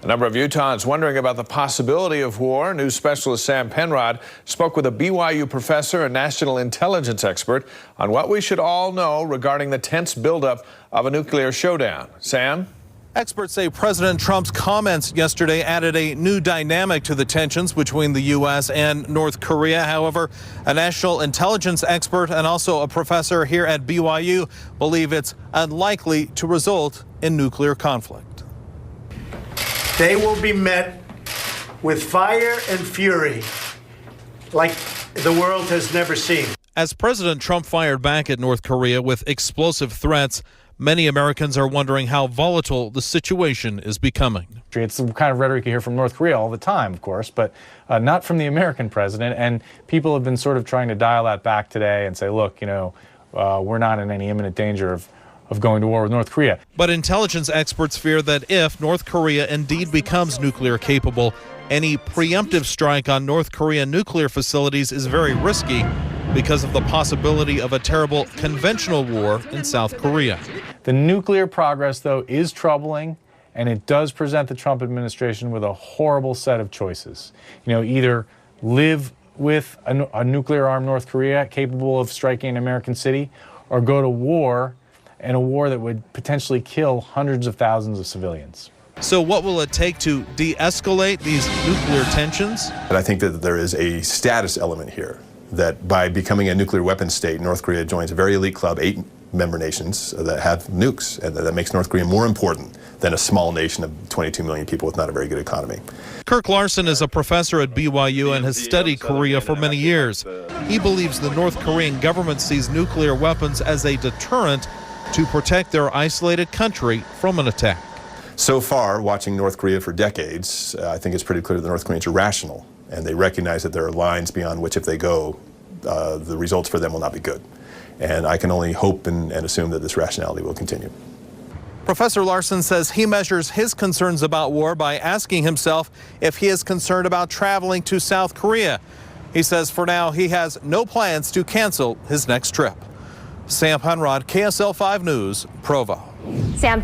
A number of Utahns wondering about the possibility of war. News specialist Sam Penrod spoke with a BYU professor and national intelligence expert on what we should all know regarding the tense buildup of a nuclear showdown. Sam? Experts say President Trump's comments yesterday added a new dynamic to the tensions between the U.S. and North Korea. However, a national intelligence expert and also a professor here at BYU believe it's unlikely to result in nuclear conflict. They will be met with fire and fury like the world has never seen. As President Trump fired back at North Korea with explosive threats, many Americans are wondering how volatile the situation is becoming. It's the kind of rhetoric you hear from North Korea all the time, of course, but not from the American president. And people have been sort of trying to dial that back today and say, look, we're not in any imminent danger of going to war with North Korea. But intelligence experts fear that if North Korea indeed becomes nuclear capable, any preemptive strike on North Korean nuclear facilities is very risky because of the possibility of a terrible conventional war in South Korea. The nuclear progress, though, is troubling, and it does present the Trump administration with a horrible set of choices. Either live with a nuclear-armed North Korea capable of striking an American city, or go to war, and a war that would potentially kill hundreds of thousands of civilians. So what will it take to de-escalate these nuclear tensions? And I think that there is a status element here, that by becoming a nuclear weapons state, North Korea joins a very elite club, 8 member nations that have nukes, and that makes North Korea more important than a small nation of 22 million people with not a very good economy. Kirk Larson is a professor at BYU and has studied Korea for many years. He believes the North Korean government sees nuclear weapons as a deterrent to protect their isolated country from an attack. So far, watching North Korea for decades, I think it's pretty clear that the North Koreans are rational, and they recognize that there are lines beyond which, if they go, the results for them will not be good. And I can only hope and assume that this rationality will continue. Professor Larson says he measures his concerns about war by asking himself if he is concerned about traveling to South Korea. He says for now he has no plans to cancel his next trip. Sam Penrod, KSL 5 News, Provo. Sam.